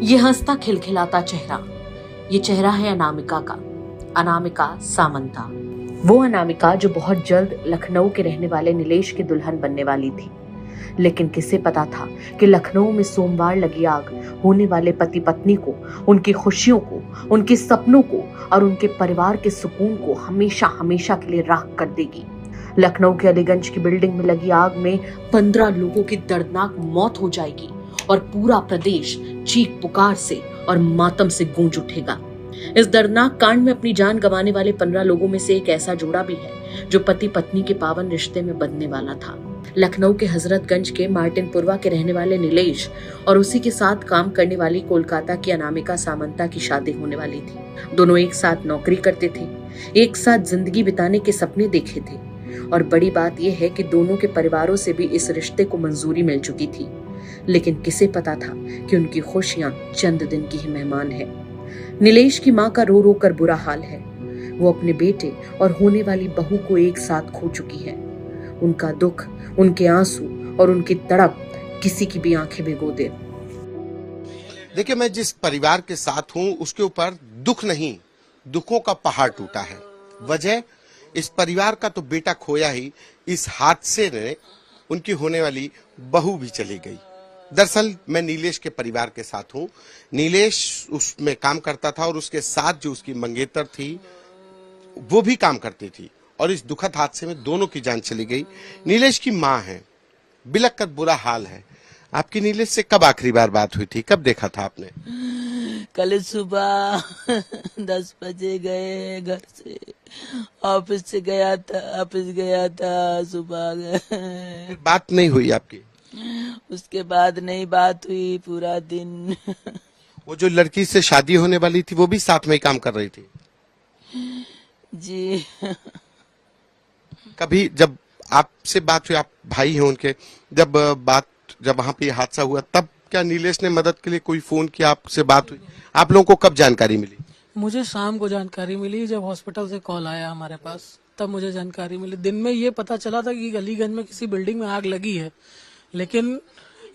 ये हंसता खिलखिलाता चेहरा, ये चेहरा है अनामिका का, अनामिका सामंता। वो अनामिका जो बहुत जल्द लखनऊ के रहने वाले नीलेश की दुल्हन बनने वाली थी। लेकिन किसे पता था कि लखनऊ में सोमवार लगी आग होने वाले पति पत्नी को, उनकी खुशियों को, उनके सपनों को और उनके परिवार के सुकून को हमेशा हमेशा के लिए राख कर देगी। लखनऊ के अलीगंज की बिल्डिंग में लगी आग में 15 लोगों की दर्दनाक मौत हो जाएगी और पूरा प्रदेश चीख पुकार से और मातम से गूंज उठेगा। इस दर्दनाक कांड में अपनी जान गंवाने वाले 15 लोगों में से एक ऐसा जोड़ा भी है जो पति पत्नी के पावन रिश्ते में बंधने वाला था। लखनऊ के हजरतगंज के मार्टिनपुरवा के रहने वाले नीलेश और उसी के साथ काम करने वाली कोलकाता की अनामिका सामंता की शादी होने वाली थी। दोनों एक साथ नौकरी करते थे, एक साथ जिंदगी बिताने के सपने देखे थे और बड़ी बात यह है कि दोनों के परिवारों से भी इस रिश्ते को मंजूरी मिल चुकी थी। लेकिन किसे पता था कि उनकी खुशियां चंद दिन की ही मेहमान है। नीलेश की मां का रो रो कर बुरा हाल है। वो अपने बेटे और होने वाली बहू को एक साथ खो चुकी है। उनका दुख, उनके आंसू और उनकी तड़प किसी की भी आंखें भिगो दे। देखिए, मैं जिस परिवार के साथ हूं उसके ऊपर दुख नहीं, दुखों का पहाड़ टूटा है। वजह, इस परिवार का तो बेटा खोया ही, इस हादसे ने उनकी होने वाली बहू भी चली गई। दरअसल मैं नीलेश के परिवार के साथ हूं। नीलेश उसमें काम करता था और उसके साथ जो उसकी मंगेतर थी वो भी काम करती थी और इस दुखद हादसे में दोनों की जान चली गई। नीलेश की मां है, बिलख कर बुरा हाल है। आपकी नीलेश से कब आखिरी बार बात हुई थी, कब देखा था आपने? कल सुबह 10 बजे गए घर से, ऑफिस से गया था सुबह गए। बात नहीं हुई आपकी? उसके बाद नहीं बात हुई पूरा दिन। वो जो लड़की से शादी होने वाली थी वो भी साथ में ही काम कर रही थी? जी। कभी जब आपसे बात हुई, आप भाई हैं उनके, जब वहां पे हादसा हुआ तब क्या नीलेश ने मदद के लिए कोई फोन किया, आपसे बात हुई? आप लोगों को कब जानकारी मिली? मुझे शाम को जानकारी मिली, जब हॉस्पिटल से कॉल आया हमारे पास तब मुझे जानकारी मिली। दिन में ये पता चला था कि अलीगंज में किसी बिल्डिंग में आग लगी है, लेकिन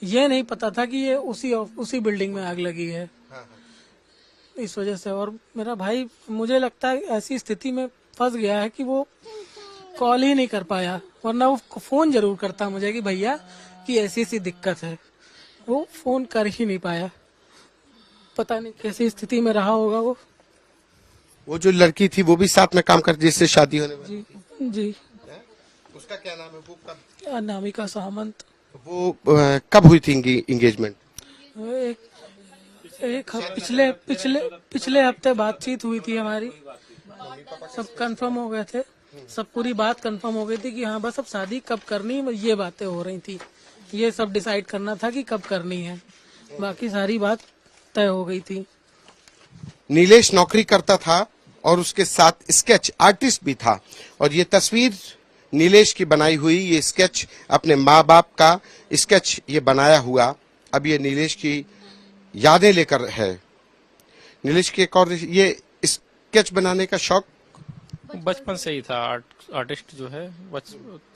ये नहीं पता था कि ये उसी बिल्डिंग में आग लगी है। इस वजह से, और मेरा भाई मुझे लगता है ऐसी स्थिति में फंस गया है कि वो कॉल ही नहीं कर पाया, वरना वो फोन जरूर करता मुझे कि भैया कि ऐसी सी दिक्कत है। वो फोन कर ही नहीं पाया, पता नहीं कैसी स्थिति में रहा होगा वो। वो जो लड़की थी वो भी साथ में काम कर, जिससे शादी होने वाली? जी। उसका क्या नाम है? वो कब? अनामिका सामंत। वो कब हुई थी एंगेजमेंट? पिछले हफ्ते बातचीत हुई थी हमारी, सब कंफर्म हो गए थे, सब पूरी बात कंफर्म हो गई थी कि हाँ बस अब शादी कब करनी, ये बातें हो रही थी। ये सब डिसाइड करना था कि कब करनी है, बाकी सारी बात तय हो गई थी। नीलेश नौकरी करता था और उसके साथ स्केच आर्टिस्ट भी था और ये तस्वीर नीलेश की बनाई हुई, ये स्केच अपने माँ बाप का स्केच ये बनाया हुआ, अब ये नीलेश की यादें लेकर है। नीलेश की एक और ये स्केच बनाने का शौक बचपन से ही था। आर्टिस्ट जो है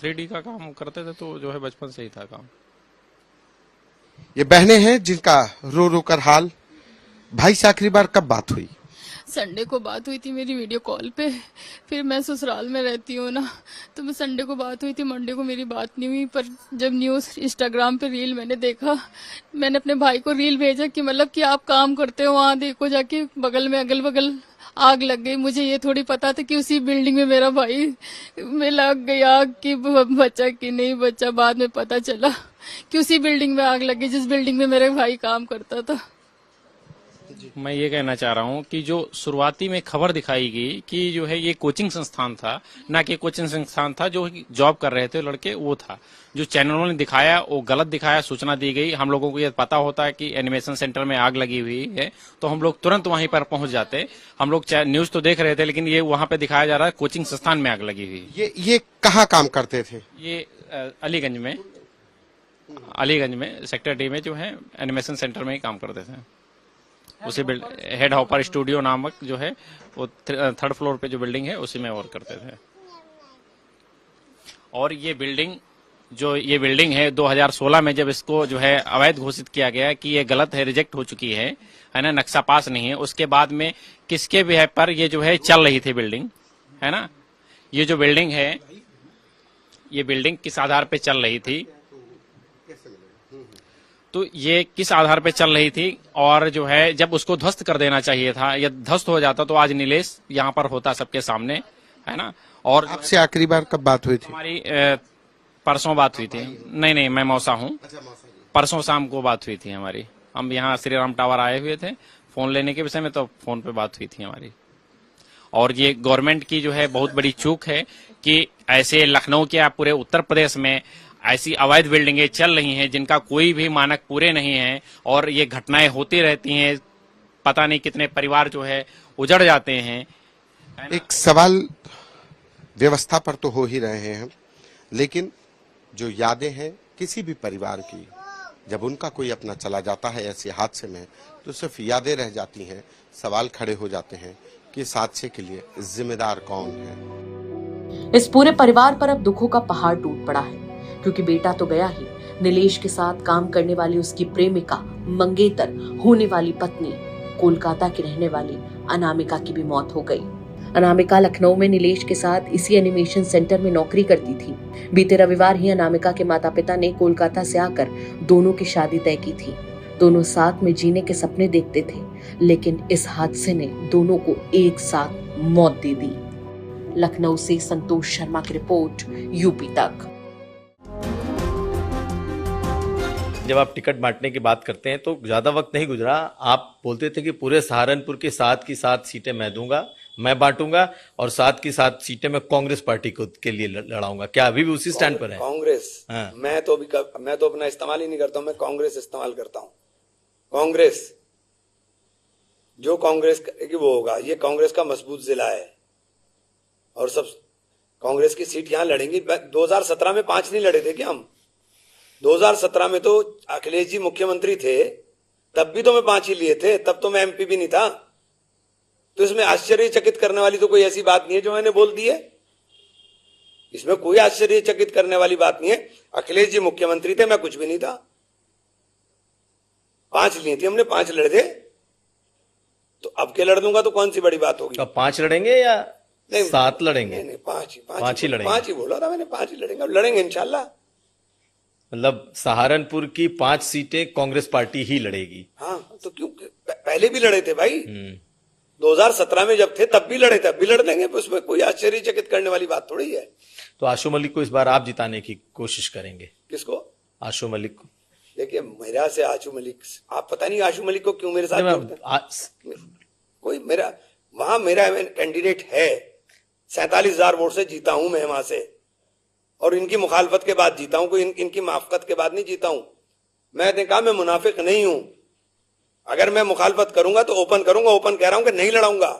3D का काम करते थे, तो जो है बचपन से ही था काम। ये बहनें हैं जिनका रो रो कर हाल। भाई से आखिरी बार कब बात हुई? संडे को बात हुई थी मेरी वीडियो कॉल पे। फिर मैं ससुराल में रहती हूँ ना, तो मैं संडे को बात हुई थी, मंडे को मेरी बात नहीं हुई। पर जब न्यूज़ इंस्टाग्राम पे रील मैंने देखा, मैंने अपने भाई को रील भेजा कि मतलब कि आप काम करते हो वहाँ देखो जाके, बगल में अगल बगल आग लग गई। मुझे ये थोड़ी पता था कि उसी बिल्डिंग में मेरा भाई में लग गई आग, कि बच्चा कि नहीं बच्चा। बाद में पता चला कि उसी बिल्डिंग में आग लगी जिस बिल्डिंग में मेरा भाई काम करता था। मैं ये कहना चाह रहा हूँ कि जो शुरुआती में खबर दिखाई गई कि जो है ये कोचिंग संस्थान था, ना कि कोचिंग संस्थान था, जो जॉब कर रहे थे लड़के, वो था। जो चैनलों ने दिखाया वो गलत दिखाया, सूचना दी गई। हम लोगों को ये पता होता है कि एनिमेशन सेंटर में आग लगी हुई है, तो हम लोग तुरंत वहीं पर पहुंच जाते। हम लोग न्यूज तो देख रहे थे, लेकिन ये वहां पे दिखाया जा रहा है कोचिंग संस्थान में आग लगी हुई। ये कहाँ काम करते थे? ये अलीगंज में सेक्टर डी में जो है एनिमेशन सेंटर में ही काम करते थे। उसी हेड हॉपर स्टूडियो नामक जो है वो 3rd फ्लोर पे जो बिल्डिंग है उसी में वर्क करते थे। और ये बिल्डिंग जो ये बिल्डिंग है 2016 में जब इसको जो है अवैध घोषित किया गया कि ये गलत है, रिजेक्ट हो चुकी है ना, नक्शा पास नहीं है, उसके बाद में किसके भी है पर ये जो है चल रही थी बिल्डिंग, है ना। ये जो बिल्डिंग है, ये बिल्डिंग किस आधार पे चल रही थी, तो ये किस आधार पे चल रही थी, और जो है जब उसको ध्वस्त कर देना चाहिए था, या ध्वस्त हो जाता तो आज नीलेश यहाँ पर होता सबके सामने, है ना। और आपसे आखिरी बार कब बात हुई थी? हमारी परसों बात हुई थी। नहीं, मैं मौसा हूँ। परसों शाम को बात हुई थी हमारी। हम यहाँ श्री राम टावर आए हुए थे फोन लेने के विषय में, तो फोन पे बात हुई थी हमारी। और ये गवर्नमेंट की जो है बहुत बड़ी चूक है कि ऐसे लखनऊ के या पूरे उत्तर प्रदेश में ऐसी अवैध बिल्डिंगें चल रही हैं जिनका कोई भी मानक पूरे नहीं है, और ये घटनाएं होती रहती हैं। पता नहीं कितने परिवार जो है उजड़ जाते हैं। एक सवाल व्यवस्था पर तो हो ही रहे हैं, लेकिन जो यादें हैं किसी भी परिवार की, जब उनका कोई अपना चला जाता है ऐसे हादसे में, तो सिर्फ यादें रह जाती हैं। सवाल खड़े हो जाते हैं कि इस हादसे के लिए जिम्मेदार कौन है। इस पूरे परिवार पर अब दुखों का पहाड़ टूट पड़ा है, क्योंकि बेटा तो गया ही, नीलेश के साथ काम करने वाली उसकी प्रेमिका, मंगेतर होने वाली पत्नी, कोलकाता की रहने वाली अनामिका की भी मौत हो गई। अनामिका लखनऊ में नीलेश के साथ इसी एनिमेशन सेंटर में नौकरी करती थी। बीते रविवार ही अनामिका के माता पिता ने कोलकाता से आकर दोनों की शादी तय की थी। दोनों साथ में जीने के सपने देखते थे, लेकिन इस हादसे ने दोनों को एक साथ मौत दे दी। लखनऊ से संतोष शर्मा की रिपोर्ट, यूपी तक। जब आप टिकट बांटने की बात करते हैं तो ज्यादा वक्त नहीं गुजरा, आप बोलते थे कि पूरे सहारनपुर की 7 की 7 सीटें मैं दूंगा, मैं बांटूंगा, और 7 की 7 सीटें मैं कांग्रेस पार्टी को के लिए लड़ाऊंगा। क्या अभी भी उसी स्टैंड पर है? कांग्रेस? हाँ। मैं तो अपना इस्तेमाल ही नहीं करता हूं, मैं कांग्रेस इस्तेमाल करता हूं। कांग्रेस जो कांग्रेस की वो होगा, ये कांग्रेस का मजबूत जिला है, और सब कांग्रेस की सीट यहां लड़ेंगी। 2017 में 5 नहीं लड़े थे क्या हम? 2017 में तो अखिलेश जी मुख्यमंत्री थे, तब भी तो मैं 5 ही लिए थे, तब तो मैं एमपी भी नहीं था। तो इसमें आश्चर्यचकित करने वाली तो कोई ऐसी बात नहीं है जो मैंने बोल दी है। इसमें कोई आश्चर्यचकित करने वाली बात नहीं है। अखिलेश जी मुख्यमंत्री थे, मैं कुछ भी नहीं था। 5 लिए थी हमने, 5 लड़ दे, तो अब के लड़ दूंगा तो कौन सी बड़ी बात होगी? अब 5 लड़ेंगे या 7 लड़ेंगे? नहीं, 5 ही लड़ेंगे। 5 ही बोला था मैंने, 5 ही लड़ेंगे। अब लड़ेंगे इंशाल्लाह। मतलब सहारनपुर की 5 सीटें कांग्रेस पार्टी ही लड़ेगी। हाँ, तो क्यों? पहले भी लड़े थे भाई, 2017 में जब थे तब भी लड़े थे, अब भी लड़ देंगे। उसमें कोई आश्चर्यचकित करने वाली बात थोड़ी है। तो आशु मलिक को इस बार आप जिताने की कोशिश करेंगे? किसको? आशु मलिक को। देखिए, मेरा से आशु मलिक, आप पता नहीं आशु मलिक को क्यों मेरे साथ जोड़ते हैं। कोई वहां मेरा कैंडिडेट है, 47,000 वोट से जीता हूं मैं वहां से, और इनकी मुखालफत के बाद जीता हूं, कोई इनकी माफकत के बाद नहीं जीता हूं। मैंने कहा मैं मुनाफिक नहीं हूं। अगर मैं मुखालफत करूंगा तो ओपन करूंगा, ओपन कह रहा हूं कि नहीं लड़ाऊंगा,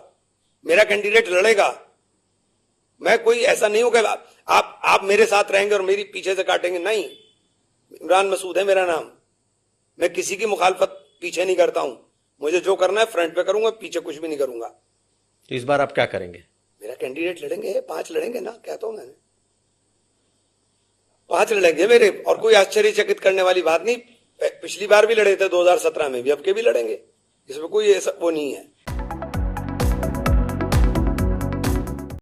मेरा कैंडिडेट लड़ेगा। मैं कोई ऐसा नहीं हूं कि आप मेरे साथ रहेंगे और मेरी पीछे से काटेंगे, नहीं। इमरान मसूद है मेरा नाम, मैं किसी की मुखालफत पीछे नहीं करता हूं। मुझे जो करना है फ्रंट पे करूंगा, पीछे कुछ भी नहीं करूंगा। तो इस बार आप क्या करेंगे? मेरा कैंडिडेट लड़ेंगे, 5 लड़ेंगे ना, कहता हूं मैंने, 5 लड़ेंगे मेरे, और कोई आश्चर्यचकित करने वाली बात नहीं। पिछली बार भी लड़े थे 2017 में भी, अब के भी लड़ेंगे, इसमें कोई ऐसा वो नहीं है।